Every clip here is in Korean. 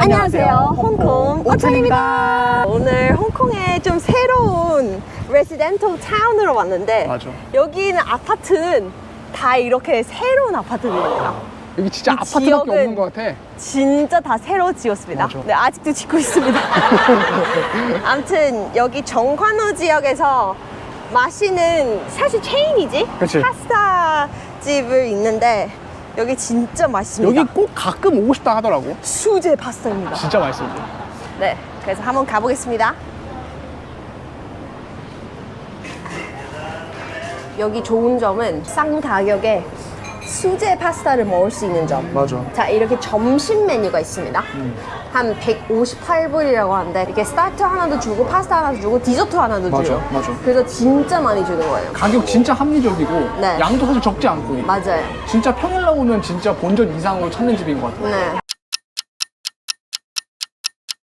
안녕하세요. 홍콩 오천입니다. 오늘 홍콩에 좀 새로운 레지덴털 타운으로 왔는데 맞아. 여기는 아파트는 다 이렇게 새로운 아파트들입니다. 여기 진짜 이 아파트밖에 지역은 없는 것 같아. 진짜 다 새로 지었습니다. 맞아. 네, 아직도 짓고 있습니다. 아무튼 여기 정관호 지역에서 마시는 사실 체인이지? 그치. 파스타 집을 있는데 여기 진짜 맛있습니다. 여기 꼭 가끔 오고 싶다 하더라고. 수제 파스타입니다. 진짜 맛있어. 네, 그래서 한번 가보겠습니다. 여기 좋은 점은 싼 가격에 수제 파스타를 먹을 수 있는 점. 맞아. 자, 이렇게 점심 메뉴가 있습니다. 한 158불이라고 하는데 이렇게 스타터 하나도 주고 파스타 하나도 주고 디저트 하나도 맞아, 줘요. 맞아. 그래서 진짜 많이 주는 거예요. 가격 진짜 합리적이고 네. 양도 사실 적지 않고 맞아요. 진짜 평일 나오면 진짜 본전 이상으로 찾는 집인 것 같아. 네.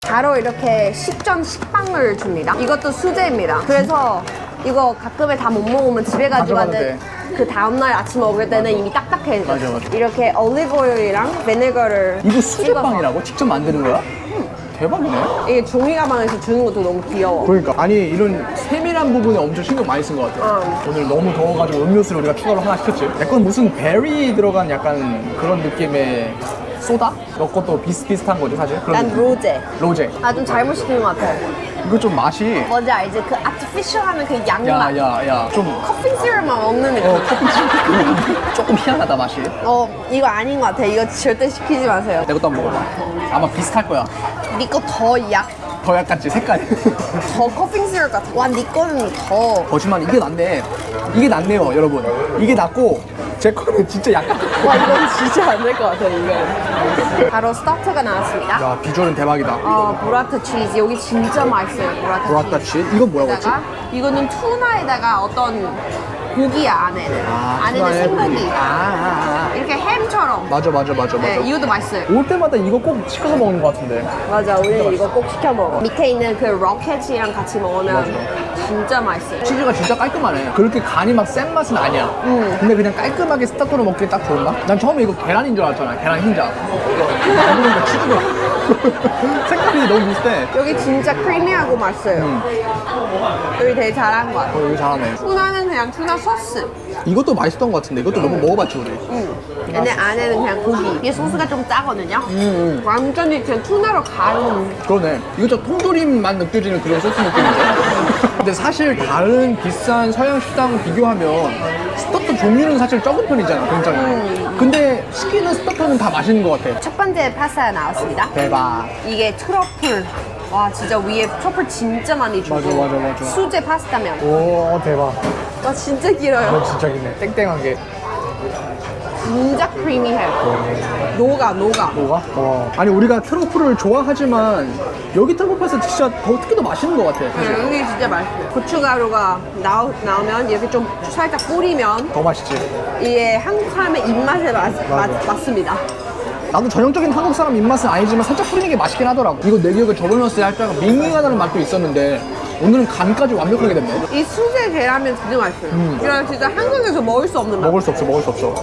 바로 이렇게 식전 식빵을 줍니다. 이것도 수제입니다. 그래서 이거 가끔에 다 못 먹으면 집에 가져가는 가져가도 그 다음날 아침 먹을 때는 이미 딱딱해져. 맞아, 맞아. 이렇게 올리브 오일이랑 비네거를 이거 수제빵이라고? 직접 만드는 거야? 대박이네. 이게 종이가 많아서 주는 것도 너무 귀여워. 그러니까 아니 이런 세밀한 부분에 엄청 신경 많이 쓴 것 같아. 오늘 너무 더워가지고 음료수를 우리가 추가로 하나 시켰지. 약간 무슨 베리 들어간 약간 그런 느낌의 소다? 너 것도 비슷비슷한 거지 사실? 그런 난 느낌. 로제. 로제. 아, 좀 잘못 시킨 것 같아. 이거 좀 맛이 뭔지 알지? 그 아티피셜하는 그 양맛. 야야야 좀 커피 시럽만 먹는 느낌. 커피 조금 희한하다 맛이. 이거 아닌 것 같아. 이거 절대 시키지 마세요. 내 것도 한번 먹어봐. 아마 비슷할 거야. 네 거 더 더 약간지 색깔이. 더 커피 시럽 같아. 와, 네 거는 더. 거짓말 이게 낫네. 이게 낫네요 여러분. 이게 낫고 제 거는 진짜 약간. 와, 이건 진짜 안 될 것 같아, 이거. 바로 스타터가 나왔습니다. 야 비주얼은 대박이다. 보라타 치즈. 여기 진짜 맛있어요, 보라타 브라타 치즈. 치 이건 뭐라고 했지? 에다가 이거는 투나에다가 어떤 고기야, 안에는. 안에는 생고기. 이렇게 햄처럼. 맞아. 네, 이것도 맛있어요. 올 때마다 이거 꼭 시켜서 먹는 것 같은데. 맞아, 우리 이거 꼭 시켜 먹어. 밑에 있는 그 로켓이랑 같이 먹으면 진짜 맛있어요. 치즈가 진짜 깔끔하네. 그렇게 간이 막 센 맛은 아니야. 근데 그냥 깔끔하게 스타터로 먹기 딱 좋은가? 난 처음에 이거 계란인 줄 알았잖아. 계란 흰자. 그러니까 치즈가. 색깔이 너무 비슷해. 여기 진짜 크리미하고 맛있어요. 여기 되게 잘한 것 같아. 여기 잘하네. 투나는 그냥 투나 소스. 이것도 맛있던 것 같은데. 이것도 너무 먹어봤지 우리. 근데 안에는 그냥 고기. 이게 소스가 좀 짜거든요. 완전히 그냥 투나로 가는. 그러네. 이거 저 통조림만 느껴지는 그런 소스 느낌인데. 근데 사실 다른 비싼 서양 식당 비교하면 스타터 종류는 사실 적은 편이잖아, 굉장히. 근데 시키는 스타터는 다 맛있는 것 같아. 첫 번째 파스타가 나왔습니다. 대박. 이게 트러플. 와, 진짜 위에 트러플 진짜 많이 주고. 맞아. 수제 파스타면. 오, 대박. 와, 진짜 길어요. 진짜 기네. 땡땡한 게. 진짜 크리미해요. 녹아. 뭐가? 아니, 우리가 트러플을 좋아하지만 여기 트러플에서 진짜 특히 더 맛있는 것 같아, 사실. 여기 진짜 맛있어요. 고춧가루가 나오면 이렇게 좀 살짝 뿌리면 더 맛있지. 이게 한국 사람의 입맛에 맞습니다. 나도 전형적인 한국 사람 입맛은 아니지만 살짝 뿌리는 게 맛있긴 하더라고. 이거 내 기억에 저번에 왔을 때 살짝 밍밍하다는 맛도 있었는데 오늘은 간까지 완벽하게 됐네. 이 수제 계라면 진짜 맛있어요. 이거 진짜 한국에서 먹을 수 없는 맛. 먹을 수 없어.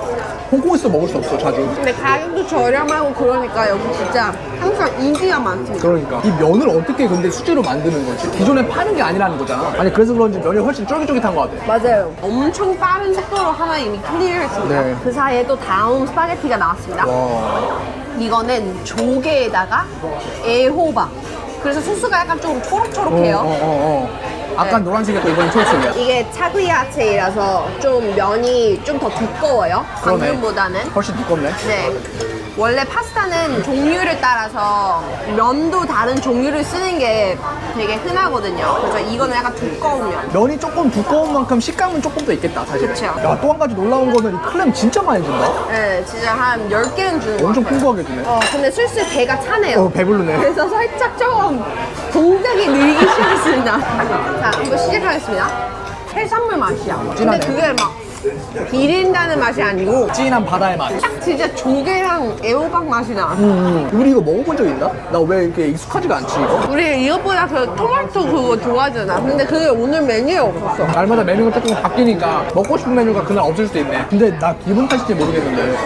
홍콩에서도 먹을 수 없어, 자주. 근데 가격도 저렴하고 그러니까 여기 진짜 항상 인기가 많습니다. 그러니까 이 면을 어떻게 근데 수제로 만드는 거지? 기존에 파는 게 아니라는 거잖아. 아니 그래서 그런지 면이 훨씬 쫄깃쫄깃한 것 같아. 맞아요. 엄청 빠른 속도로 하나 이미 클리어했습니다. 네. 그 사이에 또 다음 스파게티가 나왔습니다. 와. 이거는 조개에다가 애호박. 그래서 소스가 약간 좀 초록초록해요. 아까 네. 노란색이었고 이번엔 초록색이야. 이게 차그야채이라서 좀 면이 좀 더 두꺼워요. 그러네. 방금보다는. 훨씬 두껍네. 네. 원래 파스타는 종류를 따라서 면도 다른 종류를 쓰는 게 되게 흔하거든요. 그래서 이거는 약간 두꺼운 면. 면이 조금 두꺼운 만큼 식감은 조금 더 있겠다, 사실. 그쵸. 야, 또 한 가지 놀라운 거는 이 클램 진짜 많이 준다. 네, 진짜 한 10개는 주는 것 엄청 같아요. 풍부하게 주네. 근데 슬슬 배가 차네요. 배부르네. 그래서 살짝 조금 동작이 늘기 시작했습니다. 자, 한번 시작하겠습니다. 해산물 맛이야. 근데 진하네. 그게 막 비린다는 맛이 아니고 진한 바다의 맛. 딱 진짜 조개랑 애호박 맛이 나. 우리 이거 먹어본 적 있나? 나 왜 이렇게 익숙하지가 않지, 이거? 우리 이것보다 그 토마토 그거 좋아하잖아. 근데 그게 오늘 메뉴에 없었어. 날마다 메뉴가 조금 바뀌니까 먹고 싶은 메뉴가 그날 없을 수도 있네. 근데 나 기분 탓인지 모르겠는데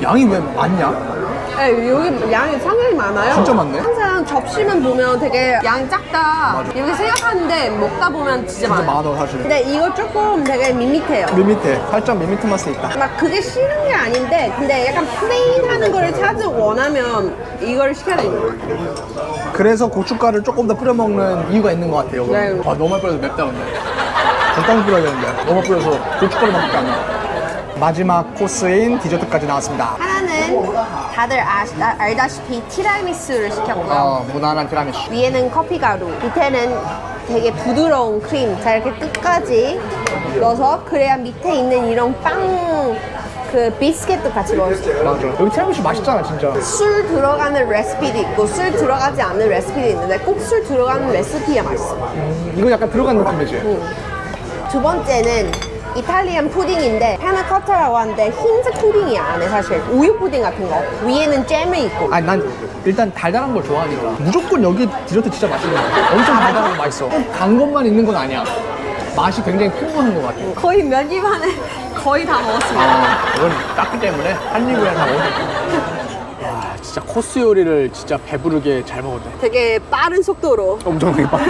양이 왜 많냐? 네, 여기 양이 상당히 많아요. 진짜 많네. 항상 접시만 보면 되게 양이 작다 이렇게 생각하는데 먹다 보면 진짜 진짜 많아요. 많아 사실. 근데 이거 조금 되게 밋밋해요. 밋밋해. 살짝 밋밋한 맛이 있다. 막 그게 싫은 게 아닌데 근데 약간 플레인하는 거를 원하면 이걸 시켜야 되는 거예요. 그래서 고춧가루를 조금 더 뿌려 먹는 이유가 있는 것 같아요. 네. 아 너무 많이 뿌려서 맵다 근데. 적당히 뿌려야 되는데 너무 많이 뿌려서 고춧가루밖에 안 나. 마지막 코스인 디저트까지 나왔습니다. 하나는 다들 알다시피 티라미수를 시켰고요. 무난한 티라미수. 위에는 커피 가루, 밑에는 되게 부드러운 크림. 자 이렇게 끝까지 넣어서 그래야 밑에 있는 이런 빵 그 비스켓도 같이 먹을 수 있어요. 맞아. 여기 티라미수 맛있잖아 진짜. 술 들어가는 레시피도 있고 술 들어가지 않는 레시피도 있는데 꼭 술 들어가는 레시피가 맛있어. 이거 약간 들어간 느낌이지? 두 번째는 이탈리안 푸딩인데 파나코타라고 하는데 흰색 푸딩이 안에 사실 우유 푸딩 같은 거 위에는 잼이 있고 아니 난 일단 달달한 걸 좋아하니까 무조건 여기 디저트 진짜 맛있는 거 같아. 엄청 달달한 거 맛있어. 꼭 단 것만 있는 건 아니야. 맛이 굉장히 풍부한 것 같아. 거의 몇 입 안에 거의 다 먹었습니다. 이건 땄기 때문에 한 입에 다 먹어. 와 진짜 코스 요리를 진짜 배부르게 잘 먹었네. 되게 빠른 속도로 엄청나게 빨라.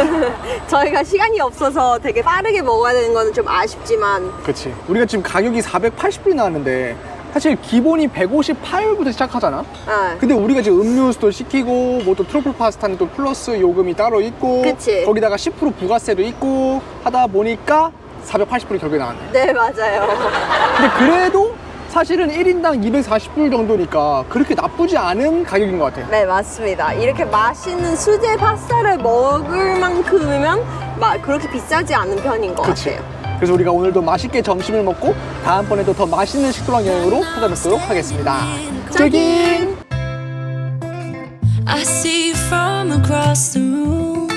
저희가 시간이 없어서 되게 빠르게 먹어야 되는 거는 좀 아쉽지만 그치. 우리가 지금 가격이 480불이 나왔는데 사실 기본이 158불부터 시작하잖아. 근데 우리가 지금 음료수도 시키고 뭐 또 트러플 파스타는 또 플러스 요금이 따로 있고 그치. 거기다가 10% 부가세도 있고 하다 보니까 480불이 결국에 나왔네. 네 맞아요. 근데 그래도 사실은 1인당 240불 정도니까 그렇게 나쁘지 않은 가격인 것 같아. 네 맞습니다. 이렇게 맛있는 수제 파스타를 먹을 만큼이면 그렇게 비싸지 않은 편인 것 그치. 같아요. 그래서 우리가 오늘도 맛있게 점심을 먹고 다음번에도 더 맛있는 식도락 여행으로 찾아뵙도록 하겠습니다. 쫄긴! I see you from across the room.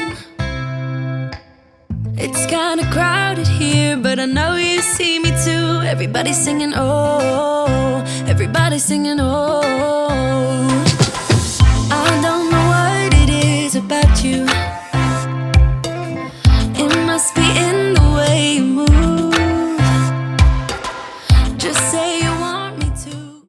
It's kinda crowded here, but I know you see me too. Everybody's singing, oh, everybody's singing, oh.